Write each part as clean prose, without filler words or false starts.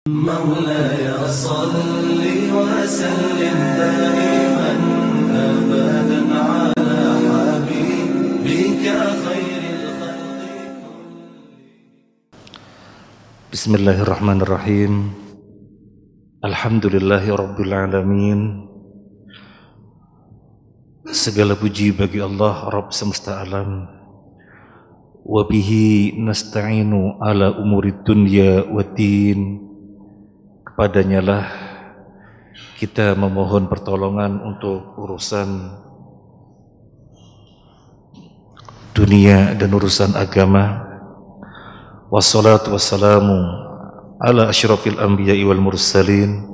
مولاي صل وسلم دائما أبدا على حبيبك خير الخلق. Bismillahirrahmanirrahim. Alhamdulillahi rabbil alamin. Segala puji bagi Allah Rabb semesta alam. Wa bihi nasta'inu ala umurid dunya waddin. Kepadanya lah kita memohon pertolongan untuk urusan dunia dan urusan agama. Wassalatu wassalamu ala asyrafil anbiya'i wal mursalin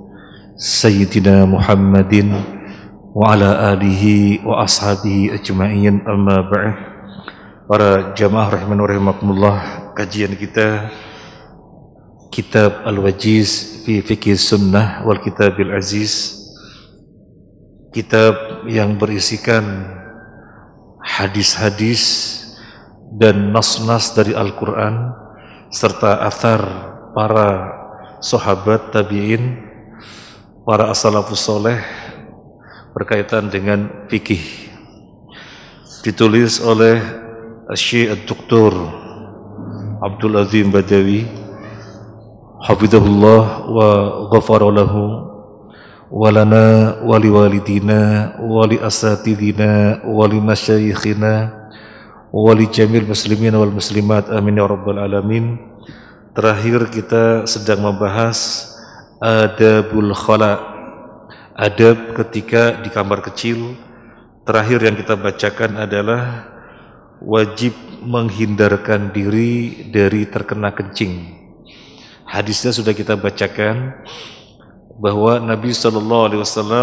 Sayyidina Muhammadin wa ala alihi wa ashabihi ajma'in, amma ba'd. Para jamaah rahiman wa rahimakumullah, kajian kita Kitab Al-Wajiz fi Fiqh Sunnah wal Kitabil Aziz, kitab yang berisikan hadis-hadis dan nas-nas dari Al-Quran serta athar para sahabat tabi'in, para as-salafus soleh berkaitan dengan fikih. Ditulis oleh Syekh Dr. Abdul Azim Badawi hafizahullah wa ghafara lahu wa lana wa liwalidina wa li asatidina wa li masyayikhina wa li jamil muslimin wal muslimat, amin ya rabbal alamin. Terakhir kita sedang membahas adabul khala, adab ketika di kamar kecil. Terakhir yang kita bacakan adalah wajib menghindarkan diri dari terkena kencing. Hadisnya sudah kita bacakan bahwa Nabi SAW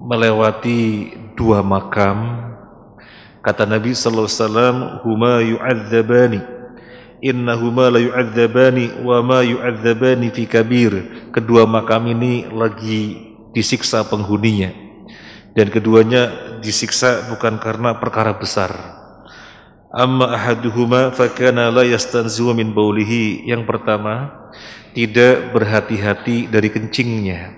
melewati dua makam. Kata Nabi SAW, huma yu'adzabani, innahuma la yu'adzabani wa ma yu'adzabani fi kabir. Kedua makam ini lagi disiksa penghuninya, dan keduanya disiksa bukan karena perkara besar. Amma ahaduhuma fakana la yastanzihu min baulihi. Yang pertama, tidak berhati-hati dari kencingnya.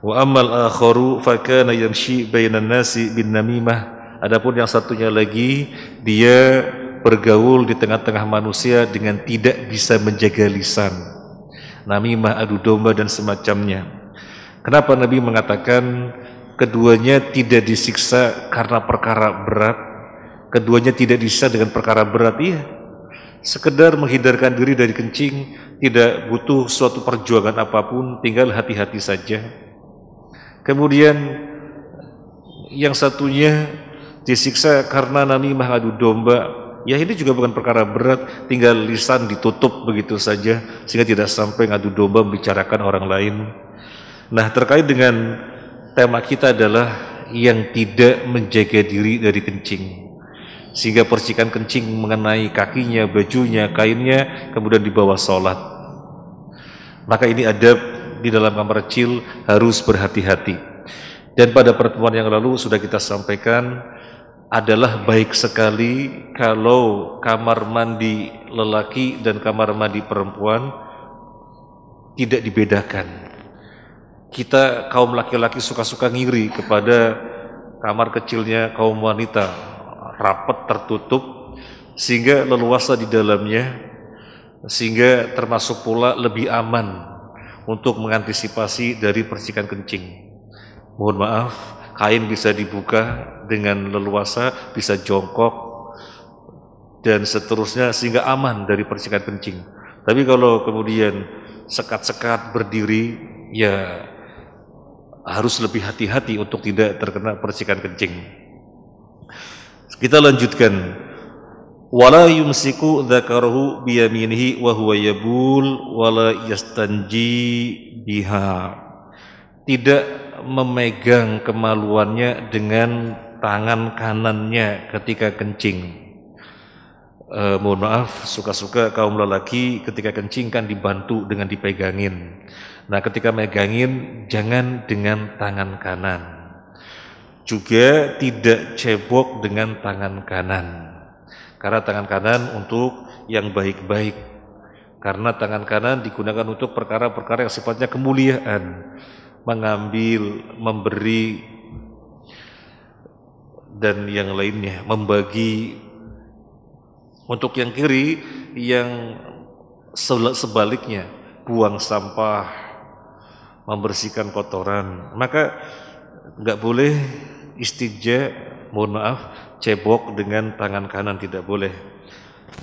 Wa ammal akharu fakana yamshi bainan nasi bin namimah. Adapun yang satunya lagi, dia bergaul di tengah-tengah manusia dengan tidak bisa menjaga lisan. Namimah, adu domba dan semacamnya. Kenapa Nabi mengatakan keduanya tidak disiksa karena perkara berat? Keduanya tidak disiksa dengan perkara berat, iya. Sekedar menghindarkan diri dari kencing, tidak butuh suatu perjuangan apapun, tinggal hati-hati saja. Kemudian yang satunya disiksa karena namimah, adu domba, ya ini juga bukan perkara berat, tinggal lisan ditutup begitu saja sehingga tidak sampai ngadu domba membicarakan orang lain. Nah, terkait dengan tema kita adalah yang tidak menjaga diri dari kencing, sehingga percikan kencing mengenai kakinya, bajunya, kainnya, kemudian dibawa sholat. Maka ini adab di dalam kamar kecil harus berhati-hati. Dan pada pertemuan yang lalu sudah kita sampaikan, adalah baik sekali kalau kamar mandi lelaki dan kamar mandi perempuan tidak dibedakan. Kita kaum laki-laki suka-suka ngiri kepada kamar kecilnya kaum wanita, rapat tertutup sehingga leluasa di dalamnya, sehingga termasuk pula lebih aman untuk mengantisipasi dari percikan kencing. Mohon maaf, kain bisa dibuka dengan leluasa, bisa jongkok dan seterusnya sehingga aman dari percikan kencing. Tapi kalau kemudian sekat-sekat berdiri, ya harus lebih hati-hati untuk tidak terkena percikan kencing. Kita lanjutkan. Wala yumsiku dzakarahu biyaminihi wa huwa yabul wala yastanji biha. Tidak memegang kemaluannya dengan tangan kanannya ketika kencing. Mohon maaf, suka-suka kaum lelaki ketika kencing kan dibantu dengan dipegangin. Nah, ketika megangin jangan dengan tangan kanan. Juga tidak cebok dengan tangan kanan. Karena tangan kanan untuk yang baik-baik, Karena tangan kanan digunakan untuk perkara-perkara yang sifatnya kemuliaan, mengambil, memberi, dan yang lainnya, membagi. Untuk yang kiri, yang sebaliknya, buang sampah, membersihkan kotoran. Maka nggak boleh istinja, mohon maaf, cebok dengan tangan kanan, tidak boleh.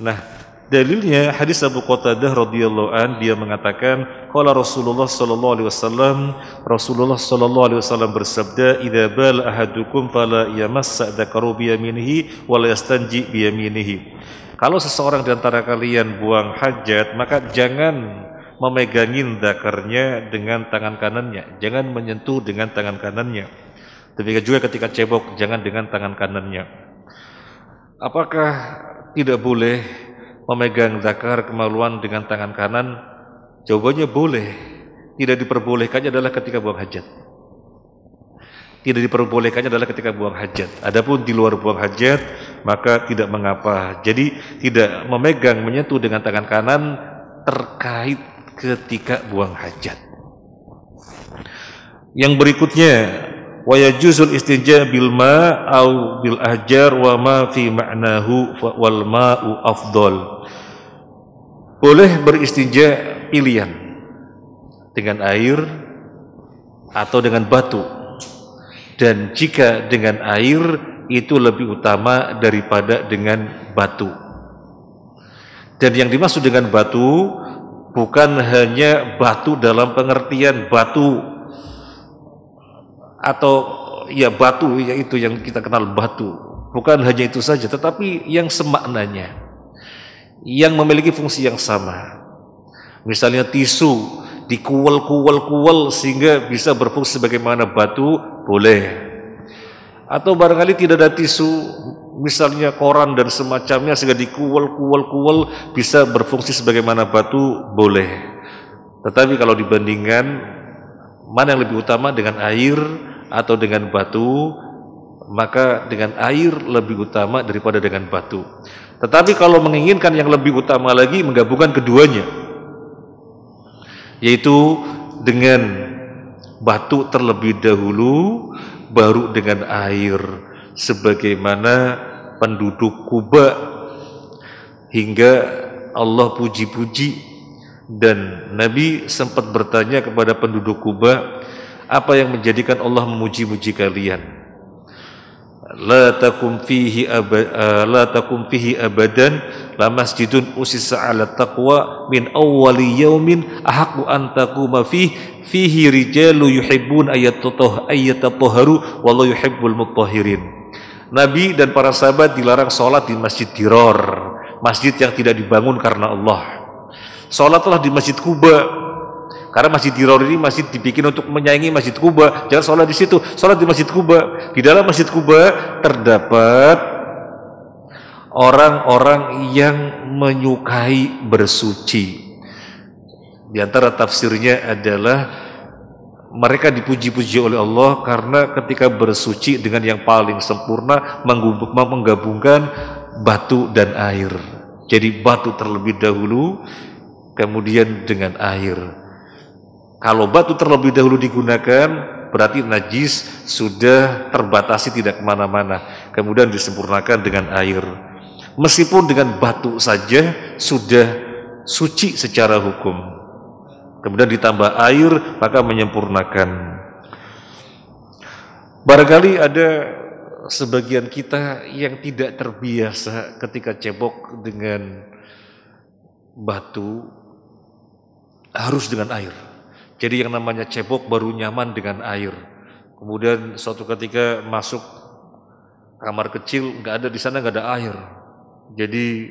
Nah, dalilnya hadis Abu Qatadah radhiyallahu an, dia mengatakan qala Rasulullah sallallahu alaihi wasallam, Rasulullah sallallahu alaihi wasallam bersabda, idza bal ahadukum fala yamassa dzakaru bi yaminihi wa la yastanji bi yaminihi. Kalau seseorang di antara kalian buang hajat, maka jangan memegangin zakarnya dengan tangan kanannya, jangan menyentuh dengan tangan kanannya. Demikian juga ketika cebok, jangan dengan tangan kanannya. Apakah tidak boleh memegang zakar kemaluan dengan tangan kanan? Jawabannya boleh. Tidak diperbolehkannya adalah ketika buang hajat. Tidak diperbolehkannya adalah ketika buang hajat. Adapun di luar buang hajat, maka tidak mengapa. Jadi tidak memegang, menyentuh dengan tangan kanan terkait ketika buang hajat. Yang berikutnya, wa yajuzul istinja bil ma au bil ahjar wa ma fi ma'nahu wal ma'u afdal. Boleh beristinja pilihan dengan air atau dengan batu, dan jika dengan air itu lebih utama daripada dengan batu. Dan yang dimaksud dengan batu bukan hanya batu dalam pengertian batu atau ya batu, yaitu yang kita kenal batu. Bukan hanya itu saja, tetapi yang semaknanya, yang memiliki fungsi yang sama. Misalnya tisu dikuel-kuel sehingga bisa berfungsi sebagaimana batu, boleh. Atau barangkali tidak ada tisu, misalnya koran dan semacamnya, sehingga dikuel bisa berfungsi sebagaimana batu, boleh. Tetapi kalau dibandingkan mana yang lebih utama, dengan air atau dengan batu, maka dengan air lebih utama daripada dengan batu. Tetapi kalau menginginkan yang lebih utama lagi, menggabungkan keduanya, yaitu dengan batu terlebih dahulu, baru dengan air, sebagaimana penduduk Kuba hingga Allah puji-puji, dan Nabi sempat bertanya kepada penduduk Kuba, apa yang menjadikan Allah memuji-muji kalian? La takum fihi abadan la masjidun usisa ala taqwa min awwali yaumin ahaqqu an taquma fihi rijalu yuhibbun ayyatatahharu wallahu yuhibbul mutahhirin. Nabi dan para sahabat dilarang sholat di Masjid Dirar, masjid yang tidak dibangun karena Allah. Sholatlah di Masjid Kuba, karena Masjid Dirar ini masjid dibikin untuk menyaingi Masjid Kuba. Jangan sholat di situ, sholat di Masjid Kuba. Di dalam Masjid Kuba terdapat orang-orang yang menyukai bersuci. Di antara tafsirnya adalah mereka dipuji-puji oleh Allah karena ketika bersuci dengan yang paling sempurna, menggabungkan batu dan air. Jadi batu terlebih dahulu, kemudian dengan air. Kalau batu terlebih dahulu digunakan, berarti najis sudah terbatasi, tidak kemana-mana. Kemudian disempurnakan dengan air. Meskipun dengan batu saja sudah suci secara hukum, kemudian ditambah air, maka menyempurnakan. Barangkali ada sebagian kita yang tidak terbiasa ketika cebok dengan batu harus dengan air. Jadi yang namanya cebok baru nyaman dengan air. Kemudian suatu ketika masuk kamar kecil, nggak ada di sana, nggak ada air. Jadi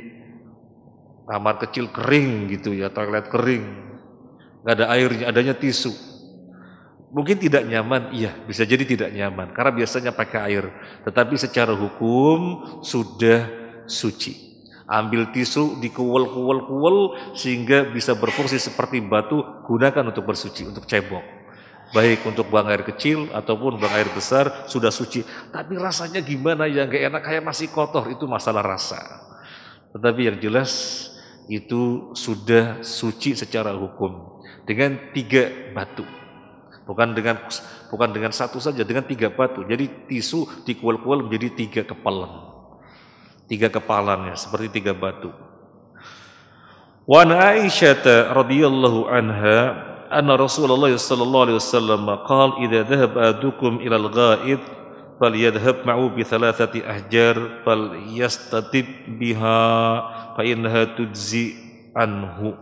kamar kecil kering gitu ya, toilet kering, nggak ada airnya, adanya tisu. Mungkin tidak nyaman, iya, bisa jadi tidak nyaman karena biasanya pakai air. Tetapi secara hukum sudah suci. Ambil tisu, dikuel sehingga bisa berfungsi seperti batu, gunakan untuk bersuci, untuk cebok. Baik untuk buang air kecil ataupun buang air besar, sudah suci. Tapi rasanya gimana ya, gak enak, kayak masih kotor, itu masalah rasa. Tetapi yang jelas itu sudah suci secara hukum dengan 3 batu. Bukan dengan satu saja, dengan 3 batu. Jadi tisu dikual-kual menjadi 3 kepalan. 3 kepalannya seperti 3 batu. Wa an Aisyah radhiyallahu anha anna Rasulullah sallallahu alaihi wasallam qala idza dhahaba ahadukum ila al-gha'id falyadhhab ma'u bi 3 ahjar falyastatib biha fa innaha tujzi anhu.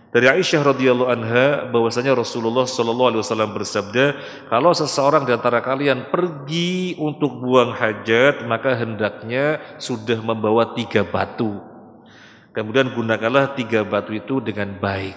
Dari Aisyah radhiyallahu anha bahwasanya Rasulullah sallallahu alaihi wasallam bersabda, kalau seseorang di antara kalian pergi untuk buang hajat, maka hendaknya sudah membawa 3 batu. Kemudian gunakanlah 3 batu itu dengan baik.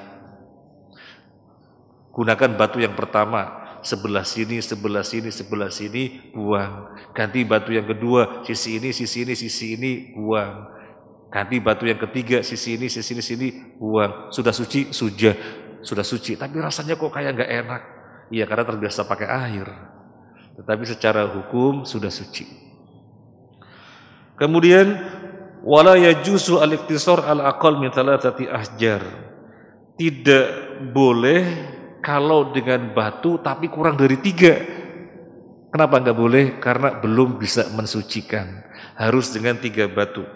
Gunakan batu yang pertama, sebelah sini, sebelah sini, sebelah sini, buang. Ganti batu yang kedua, sisi ini, sisi ini, sisi ini, buang. Ganti batu yang ketiga, sisi ini, sisi ini, sini, buang. Sudah suci? Sudah suci. Tapi rasanya kok kayak nggak enak. Iya, karena terbiasa pakai air. Tetapi secara hukum sudah suci. Kemudian wala yajuzu al-iktisar al-aqal min 3 ahjar. Tidak boleh kalau dengan batu tapi kurang dari 3. Kenapa enggak boleh? Karena belum bisa mensucikan. Harus dengan 3 batu.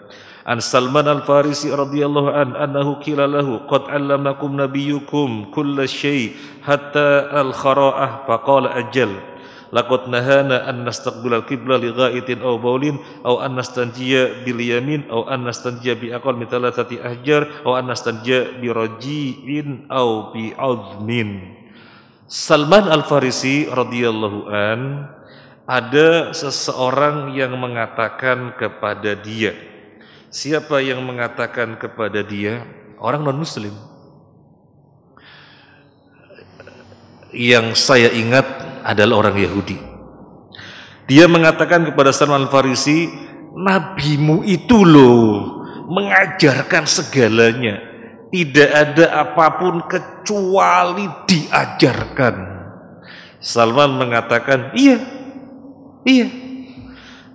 An Salman al-Farisi radhiyallahu anhu qila lahu qad 'allamakum nabiyyukum kulla syai hatta al-khara'ah faqala ajal. Laqad nahana an nastaqbilal qiblah li gha'itin aw baulin aw an nastanjiya bil yamin aw an nastanjiya bi aqal min 3 ahjar aw an nastanjiya bi raji'in aw bi 'azmin. Salman Al-Farisi radhiyallahu an, ada seseorang yang mengatakan kepada dia. Siapa yang mengatakan kepada dia? Orang non-muslim. Yang saya ingat adalah orang Yahudi. Dia mengatakan kepada Salman Al-Farisi, nabimu itu loh mengajarkan segalanya, tidak ada apapun kecuali diajarkan. Salman mengatakan, iya,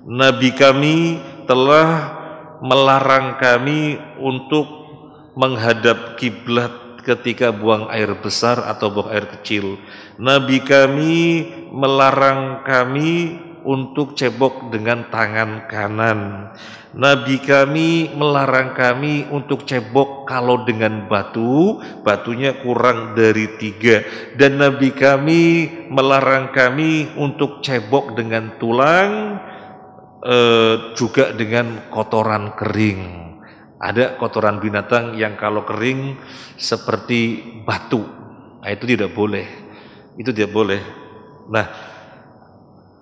Nabi kami telah melarang kami untuk menghadap kiblat ketika buang air besar atau buang air kecil. Nabi kami melarang kami untuk cebok dengan tangan kanan. Nabi kami melarang kami untuk cebok kalau dengan batu, batunya kurang dari 3. Dan Nabi kami melarang kami untuk cebok dengan tulang, juga dengan kotoran kering. Ada kotoran binatang yang kalau kering seperti batu, nah itu tidak boleh. Itu tidak boleh. Nah,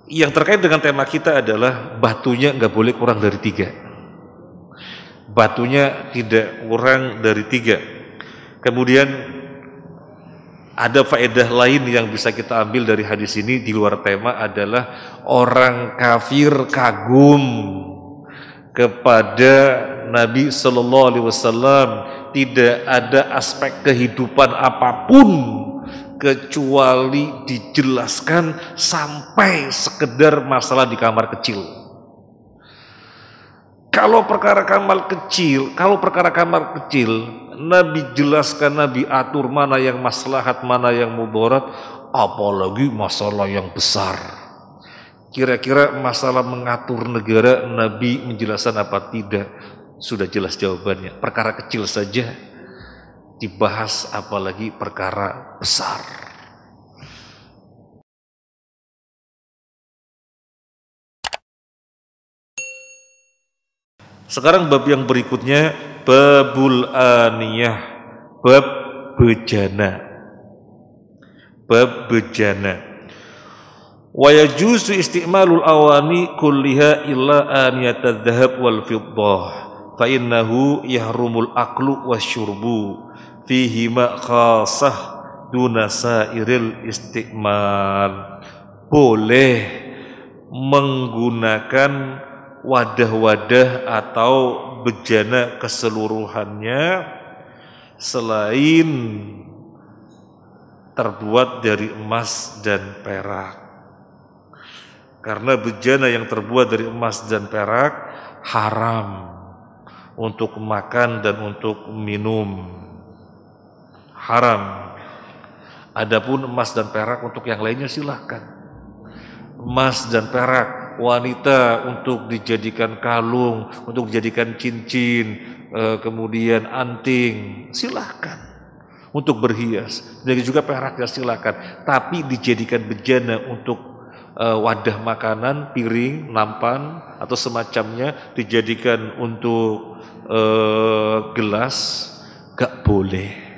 yang terkait dengan tema kita adalah batunya nggak boleh kurang dari 3. Batunya tidak kurang dari 3. Kemudian ada faedah lain yang bisa kita ambil dari hadis ini di luar tema adalah orang kafir kagum kepada Nabi Sallallahu Alaihi Wasallam. Tidak ada aspek kehidupan apapun kecuali dijelaskan sampai sekedar masalah di kamar kecil. Kalau perkara kamar kecil, Nabi jelaskan, Nabi atur mana yang maslahat, mana yang mudarat, apalagi masalah yang besar. Kira-kira masalah mengatur negara, Nabi menjelaskan apa tidak? Sudah jelas jawabannya. Perkara kecil saja dibahas, apalagi perkara besar. Sekarang bab yang berikutnya, babul aniyah, bab bejana. Bab bejana. Wa yajuzu isti'malul awani kulliha illa aniyatadz dzahab wal fiddah fa innahu yahrumul aklu wasyurbu fihi ma khassah duna sairil isti'mal. Boleh menggunakan wadah-wadah atau bejana keseluruhannya selain terbuat dari emas dan perak. Karena bejana yang terbuat dari emas dan perak haram. untuk makan dan untuk minum. Haram. Adapun emas dan perak untuk yang lainnya silahkan. Emas dan perak, wanita untuk dijadikan kalung, untuk dijadikan cincin, kemudian anting, silahkan. Untuk berhias, dan juga peraknya silahkan. Tapi dijadikan bejana untuk wadah makanan, piring, nampan, atau semacamnya, dijadikan untuk gelas, gak boleh.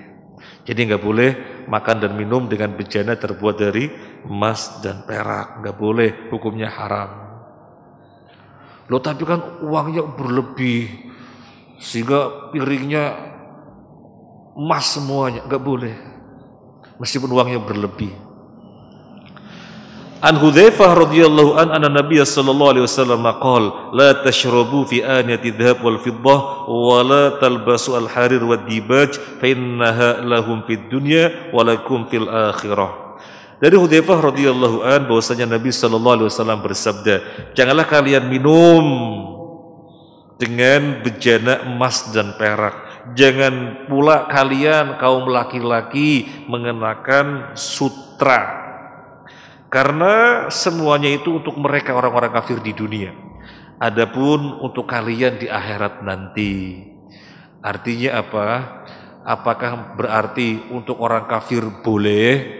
Jadi nggak boleh makan dan minum dengan bejana terbuat dari emas dan perak, nggak boleh, hukumnya haram. Loh tapi kan uangnya berlebih sehingga piringnya emas semuanya, nggak boleh, meskipun uangnya berlebih. An Hudzaifah radhiyallahu anna Nabiy sallallahu alaihi wasallam qala la tashrabu fi aniyati dhahab wal fiddah wa la talbasu al harir wad dibaj fa innaha lahum fid dunya wa lakum fil akhirah. Dari Hudzaifah radhiyallahu an bahwasanya Nabi sallallahu alaihi wasallam bersabda, janganlah kalian minum dengan bejana emas dan perak. Jangan pula kalian kaum laki-laki mengenakan sutra. Karena semuanya itu untuk mereka orang-orang kafir di dunia. Adapun untuk kalian di akhirat nanti. Artinya apa? Apakah berarti untuk orang kafir boleh,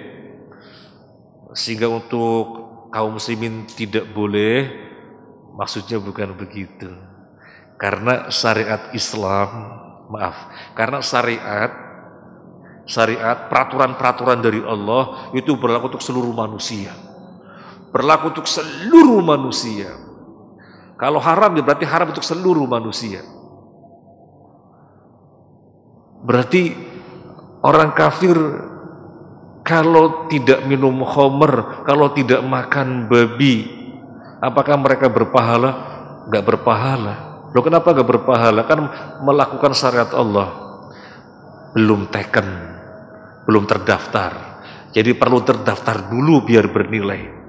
sehingga untuk kaum muslimin tidak boleh? Maksudnya bukan begitu. Karena syariat Islam, karena syariat peraturan-peraturan dari Allah itu berlaku untuk seluruh manusia. Berlaku untuk seluruh manusia. Kalau haram ya berarti haram untuk seluruh manusia. Berarti orang kafir kalau tidak minum khamr, kalau tidak makan babi, apakah mereka berpahala? Enggak berpahala. Loh kenapa enggak berpahala? Kan melakukan syariat Allah. Belum taken, belum terdaftar. Jadi perlu terdaftar dulu biar bernilai.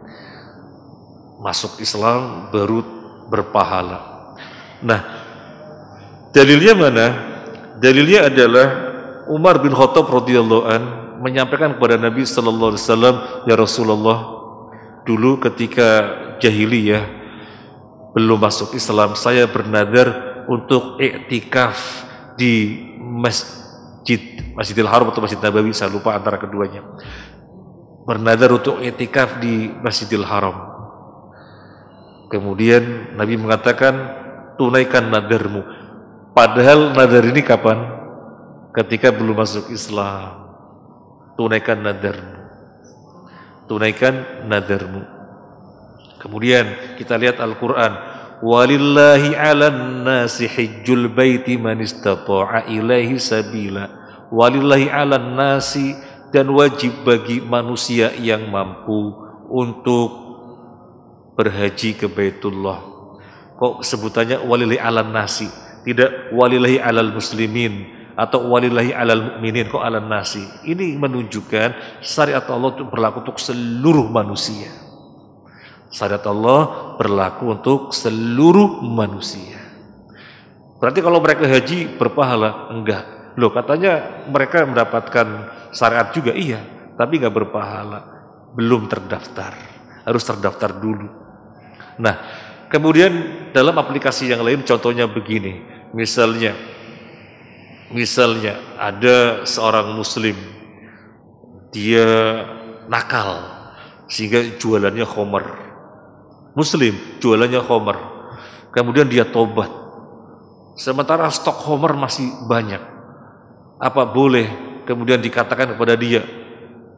Masuk Islam baru berpahala. Nah, dalilnya mana? Dalilnya adalah Umar bin Khattab radhiyallahu an menyampaikan kepada Nabi sallallahu alaihi wasallam, ya Rasulullah, dulu ketika jahiliyah belum masuk Islam, saya bernadar untuk iktikaf di Masjidil Haram atau Masjid Nabawi, saya lupa antara keduanya. Bernadar untuk iktikaf di Masjidil Haram. Kemudian Nabi mengatakan, tunaikan nadarmu. Padahal nadar ini kapan? Ketika belum masuk Islam. Tunaikan nadarmu. Tunaikan nadarmu. Kemudian kita lihat Al-Quran. Walillahi 'alan nasi hijjul baiti man istata'a ilaihi sabila. Walillahi 'alan nasi, dan wajib bagi manusia yang mampu untuk berhaji ke Baitullah. Kok sebutannya walillahi 'alan nasi, tidak walillahi 'alal muslimin atau walillahi 'alal mu'minin, kok 'alan nasi? Ini menunjukkan syariat Allah itu berlaku untuk seluruh manusia. Syariat Allah berlaku untuk seluruh manusia. Berarti kalau mereka haji berpahala? Enggak. Loh katanya mereka mendapatkan syariat juga, iya, tapi enggak berpahala. Belum terdaftar. Harus terdaftar dulu. Nah, kemudian dalam aplikasi yang lain contohnya begini. Misalnya ada seorang muslim, dia nakal sehingga jualannya khamr. Muslim jualannya khamr, kemudian dia tobat, sementara stok khamr masih banyak. Apa boleh kemudian dikatakan kepada dia,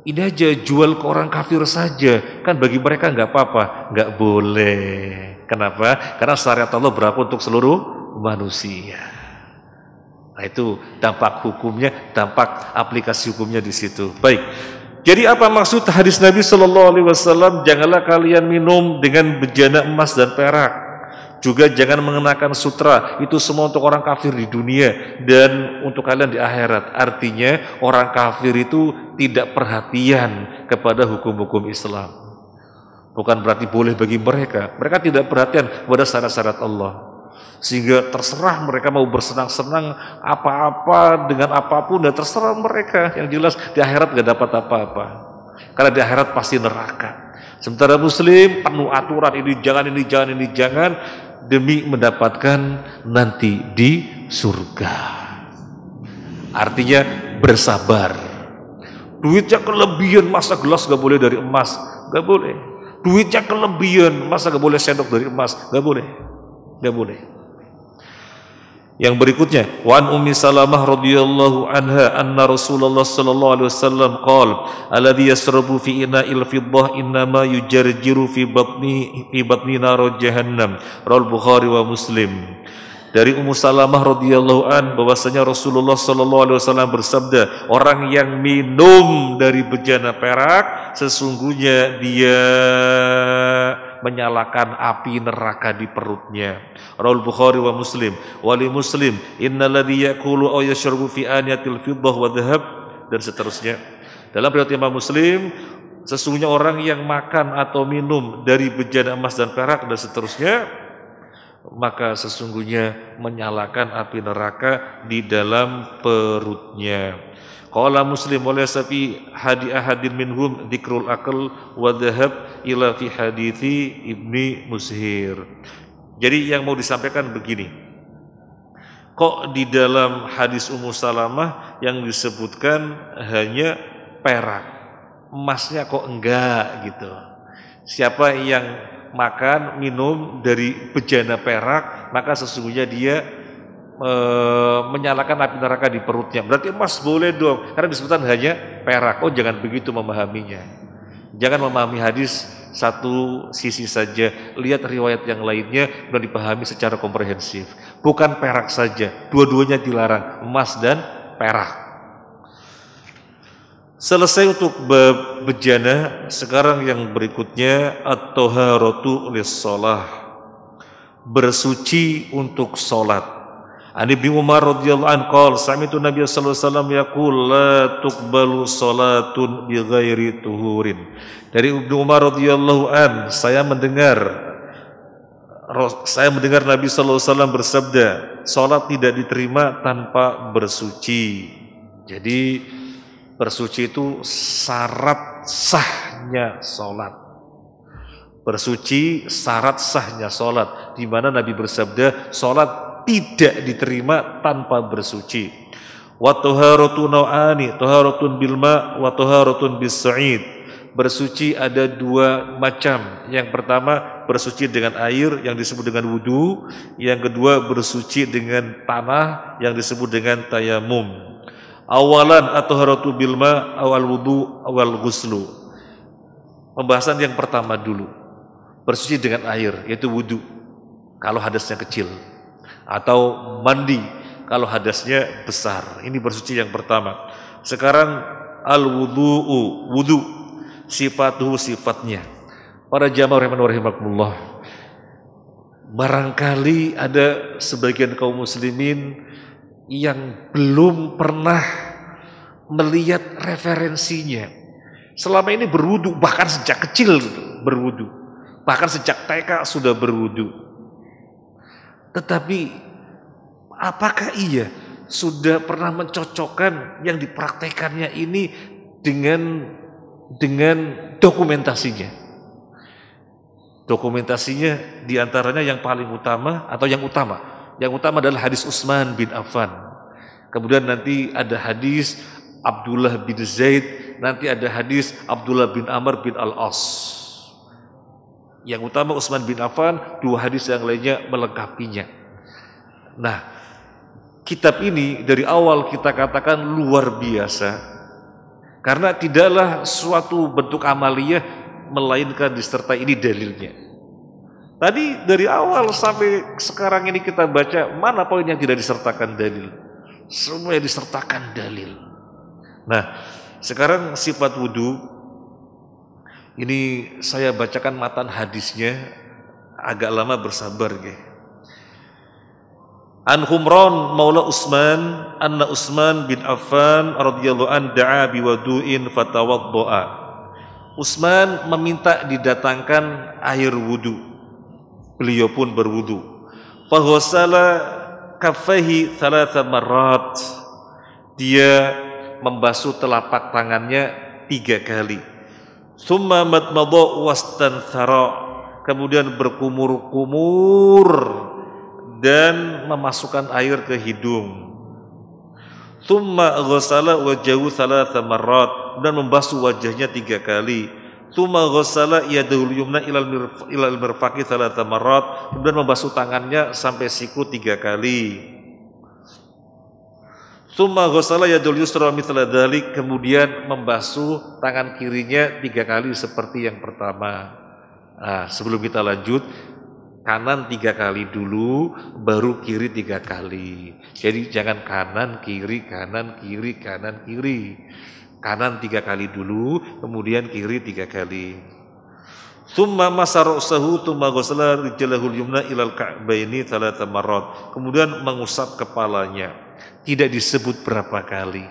ini aja jual ke orang kafir saja, kan bagi mereka nggak apa-apa? Nggak boleh. Kenapa? Karena syariat Allah berlaku untuk seluruh manusia. Nah itu dampak hukumnya, dampak aplikasi hukumnya di situ. Baik. Jadi apa maksud hadis Nabi Shallallahu Alaihi Wasallam? Janganlah kalian minum dengan bejana emas dan perak. Juga jangan mengenakan sutra. Itu semua untuk orang kafir di dunia dan untuk kalian di akhirat. Artinya orang kafir itu tidak perhatian kepada hukum-hukum Islam. Bukan berarti boleh bagi mereka. Mereka tidak perhatian kepada syarat-syarat Allah. Sehingga terserah mereka mau bersenang-senang apa-apa dengan apapun, dan terserah mereka. Yang jelas di akhirat gak dapat apa-apa, karena di akhirat pasti neraka. Sementara muslim penuh aturan, ini jangan, ini jangan, ini jangan, demi mendapatkan nanti di surga. Artinya bersabar. Duitnya kelebihan, masa gelas gak boleh dari emas? Gak boleh. Duitnya kelebihan, masa gak boleh sendok dari emas? Gak boleh. Gak boleh. Yang berikutnya, wa an Ummi Salamah radhiyallahu anha anna Rasulullah sallallahu alaihi wasallam qala alladhi yasrabu fi ina'il fiddah innama yujarjiru fi batni nar jahannam. Rawal Bukhari wa Muslim. Dari Ummu Salamah radhiyallahu an bahwasanya Rasulullah sallallahu alaihi wasallam bersabda, orang yang minum dari bejana perak sesungguhnya dia menyalakan api neraka di perutnya. Rawal Bukhari wa Muslim. Wali Muslim, innalladzi yaqulu aw yashrabu fi aniyatil fiddah wa dhahab, dan seterusnya. Dalam riwayat Imam Muslim, sesungguhnya orang yang makan atau minum dari bejana emas dan perak dan seterusnya, maka sesungguhnya menyalakan api neraka di dalam perutnya. Qala Muslim wa laysa fi hadi ahadin minhum dzikrul aql wa dhahab ila fi hadithi Ibni Mushir. Jadi yang mau disampaikan begini, kok di dalam hadis Ummu Salamah yang disebutkan hanya perak, emasnya kok enggak gitu. Siapa yang makan minum dari bejana perak, maka sesungguhnya dia menyalakan api neraka di perutnya. Berarti emas boleh dong, karena disebutkan hanya perak. Oh, jangan begitu memahaminya. Jangan memahami hadis satu sisi saja, lihat riwayat yang lainnya dan dipahami secara komprehensif. Bukan perak saja, dua-duanya dilarang, emas dan perak. Selesai untuk bab bejana. Sekarang yang berikutnya at-thaharatu lis-shalah, bersuci untuk salat. An Ibnu Umar radhiyallahu anhu qala sami'tu Nabiy sallallahu alaihi wasallam yaqul la tuqbalu salatun bighairi tuhurin. Dari Ibnu Umar radhiyallahu anhu, saya mendengar Nabi sallallahu alaihi wasallam bersabda, salat tidak diterima tanpa bersuci. Jadi bersuci itu syarat sahnya salat. Bersuci syarat sahnya salat, di mana Nabi bersabda salat tidak diterima tanpa bersuci. Wa taharatu nau'ani, taharatun bil ma' wa taharatun bis sa'id. Bersuci ada dua macam. Yang pertama bersuci dengan air yang disebut dengan wudu, yang kedua bersuci dengan tanah yang disebut dengan tayamum. Awalan at-taharatu bil ma' awal wudu awal ghuslu. Pembahasan yang pertama dulu. Bersuci dengan air, yaitu wudu kalau hadasnya kecil, atau mandi kalau hadasnya besar. Ini bersuci yang pertama. Sekarang al-wudu'u, wudu, sifatuhu, sifatnya. Para jamaah rahimakumullah, barangkali ada sebagian kaum muslimin yang belum pernah melihat referensinya. Selama ini berwudu, bahkan sejak kecil berwudu, bahkan sejak TK sudah berwudu. Tetapi apakah ia sudah pernah mencocokkan yang dipraktekannya ini dengan dokumentasinya? Dokumentasinya diantaranya yang paling utama atau yang utama adalah hadis Utsman bin Affan. Kemudian nanti ada hadis Abdullah bin Zaid, nanti ada hadis Abdullah bin Amr bin Al-As. Yang utama Utsman bin Affan, dua hadis yang lainnya melengkapinya. Nah, kitab ini dari awal kita katakan luar biasa, karena tidaklah suatu bentuk amaliyah melainkan disertai ini dalilnya. Tadi dari awal sampai sekarang ini kita baca, mana poin yang tidak disertakan dalil? Semua disertakan dalil. Nah, sekarang sifat wudu. Ini saya bacakan matan hadisnya, agak lama bersabar nggih. An Humran maula Utsman anna Utsman bin Affan radhiyallahu an da'a biwudu'in fatawadda'a. Utsman meminta didatangkan air wudu. Beliau pun berwudu. Faghasala kaffaihi 3 marrat. Dia membasuh telapak tangannya 3 kali. Tsumma madmadha wastanthara. Kemudian berkumur-kumur dan memasukkan air ke hidung. Tsumma ghassala wajhahu 3 marrat, dan membasuh wajahnya 3 kali. Tsumma ghassala yadahul yumna ilal mirfaqi 3 marrat, kemudian membasuh tangannya sampai siku 3 kali. Tsumma ghassala yadul yusra mithla dzalik, kemudian membasuh tangan kirinya 3 kali seperti yang pertama. Nah, sebelum kita lanjut, kanan 3 kali dulu, baru kiri 3 kali. Jadi jangan kanan kiri kanan kiri kanan kiri. Kanan 3 kali dulu, kemudian kiri 3 kali. Tsumma masara'sahu tsumma ghassala rijlahul yumna ilal ka'baini 3 marrat. Kemudian mengusap kepalanya. Tidak disebut berapa kali,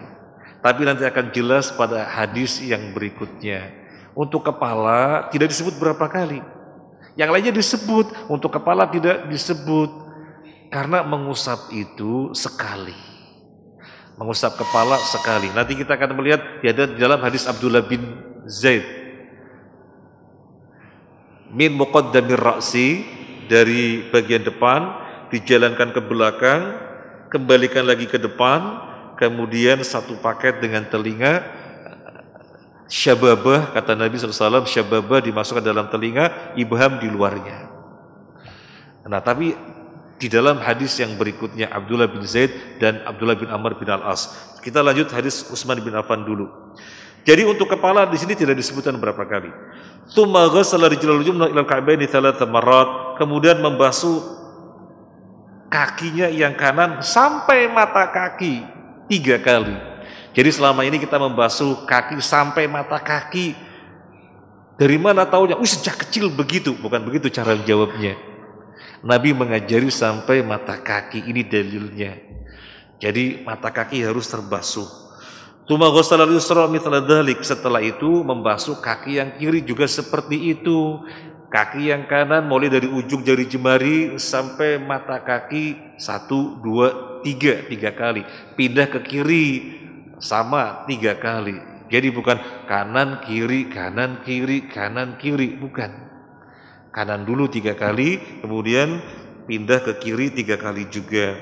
tapi nanti akan jelas pada hadis yang berikutnya. Untuk kepala tidak disebut berapa kali, yang lainnya disebut. Untuk kepala tidak disebut, karena mengusap itu sekali, mengusap kepala sekali. Nanti kita akan melihat di dalam hadis Abdullah bin Zaid, min muqaddamir ra'si, dari bagian depan dijalankan ke belakang, kembalikan lagi ke depan, kemudian 1 paket dengan telinga. Syababah, kata Nabi SAW, syababah dimasukkan dalam telinga, ibham di luarnya. Nah, tapi di dalam hadis yang berikutnya Abdullah bin Zaid dan Abdullah bin Amr bin Al-As. Kita lanjut hadis Utsman bin Affan dulu. Jadi untuk kepala di sini tidak disebutkan berapa kali. Tsumma ghassala rijlal yumna ilal ka'baini 3 marrat, kemudian membasuh kakinya yang kanan sampai mata kaki 3 kali. Jadi selama ini kita membasuh kaki sampai mata kaki. Dari mana taunya? Sejak kecil begitu. Bukan begitu cara jawabnya. Nabi mengajari sampai mata kaki, ini dalilnya. Jadi mata kaki harus terbasuh. Tsumma ghassala al-yusra mithla dzalik. Setelah itu membasuh kaki yang kiri juga seperti itu. Kaki yang kanan mulai dari ujung jari jemari sampai mata kaki 1, 2, 3 kali. Pindah ke kiri sama 3 kali. Jadi bukan kanan kiri kanan kiri kanan kiri, bukan. Kanan dulu 3 kali, kemudian pindah ke kiri 3 kali juga.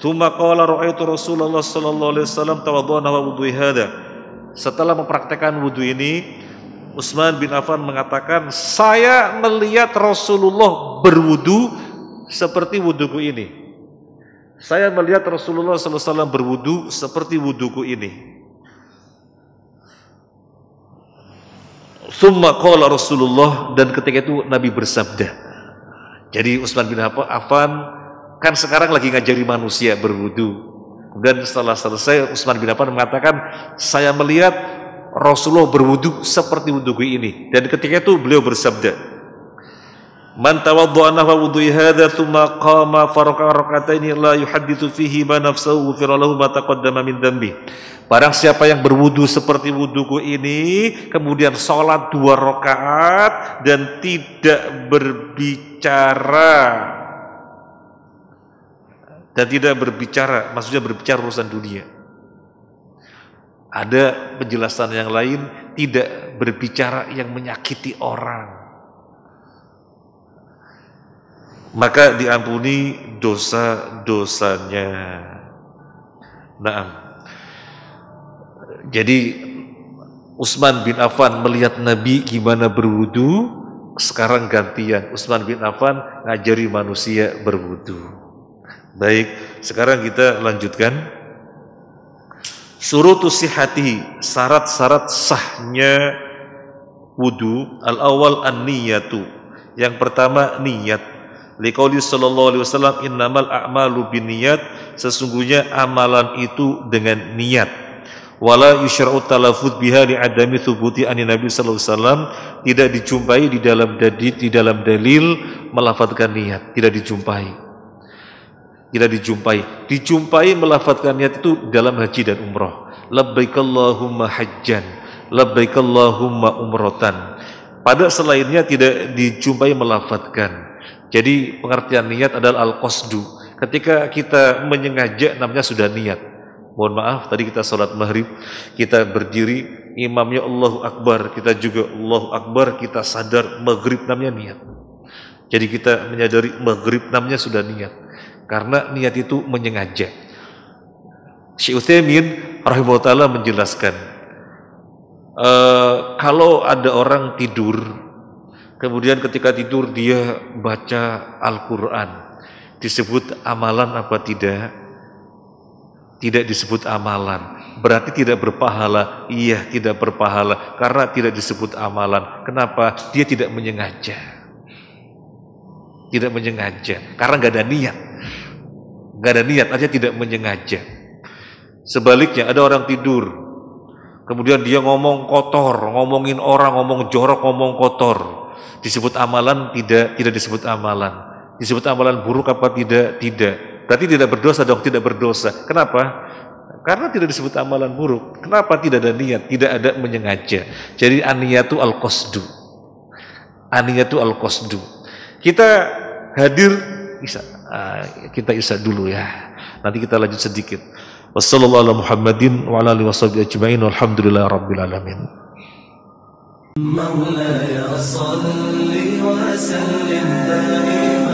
Tsumma qala ra'aitu Rasulullah sallallahu alaihi wasallam tawaddu'a wa wudu'i hada. Setelah mempraktekkan wudu ini, Utsman bin Affan mengatakan, saya melihat Rasulullah berwudu seperti wuduku ini. Saya melihat Rasulullah SAW berwudu seperti wuduku ini. Tsumma qala Rasulullah, dan ketika itu Nabi bersabda. Jadi Utsman bin Affan kan sekarang lagi ngajari manusia berwudu. Kemudian setelah selesai, Utsman bin Affan mengatakan, saya melihat Rasulullah berwudu seperti wuduku ini. Dan ketika itu beliau bersabda, man tawaddu'a nahwa wudu'i hadza tsumma qama faraka rak'ataini la yuhadditsu fihi ma nafsuhu ghufira lahu ma taqaddama min dhanbi. Barang siapa yang berwudu seperti wuduku ini, kemudian sholat 2 rakaat dan tidak berbicara, maksudnya berbicara urusan dunia. Ada penjelasan yang lain, tidak berbicara yang menyakiti orang, maka diampuni dosa-dosanya. Naam. Jadi Utsman bin Affan melihat Nabi gimana berwudu, sekarang gantian Utsman bin Affan ngajari manusia berwudu. Baik, sekarang kita lanjutkan. Syurutus sihhati, syarat-syarat sahnya wudu. Al-awwal an-niyatu. Yang pertama niat. Liqauli sallallahu alaihi wasallam, innamal a'malu binniyat, sesungguhnya amalan itu dengan niat. Wala yusyra'u talaffuz biha li adami thubuti an Nabi sallallahu alaihi wasallam, tidak dijumpai di dalam dalil melafadzkan niat, tidak dijumpai. Dijumpai melafadzkan niat itu dalam haji dan umrah. Labbaik Allahumma hajjan, labbaik Allahumma umratan. Pada selainnya tidak dijumpai melafadzkan. Jadi pengertian niat adalah al-qasdu. Ketika kita menyengaja namanya sudah niat. Mohon maaf, tadi kita sholat maghrib, kita berdiri, imamnya Allahu Akbar, kita juga Allahu Akbar, kita sadar maghrib namanya niat. Jadi kita menyadari maghrib namanya sudah niat. Karena niat itu menyengaja. Syekh Utsaimin rahimahullah ta'ala menjelaskan, kalau ada orang tidur, kemudian ketika tidur dia baca Al-Quran, disebut amalan apa tidak? Tidak disebut amalan. Berarti tidak berpahala. Iya, tidak berpahala karena tidak disebut amalan. Kenapa? Dia tidak menyengaja. Tidak menyengaja karena nggak ada niat. Nggak ada niat aja tidak menyengaja. Sebaliknya ada orang tidur, kemudian dia ngomong kotor, ngomongin orang, ngomong jorok, ngomong kotor. Disebut amalan? Tidak disebut amalan. Disebut amalan buruk apa tidak? Tidak. Berarti tidak berdosa dong, tidak berdosa. Kenapa? Karena tidak disebut amalan buruk. Kenapa? Tidak ada niat, tidak ada menyengaja. Jadi aniyatu al-qasdu. Aniyatu al-qasdu. Kita hadir, kita isya dulu ya. Nanti kita lanjut sedikit. Wassallallahu ala Muhammadin wa ala alihi washabihi ajma'in walhamdulillahi rabbil alamin. مولاي صل وسلم دائما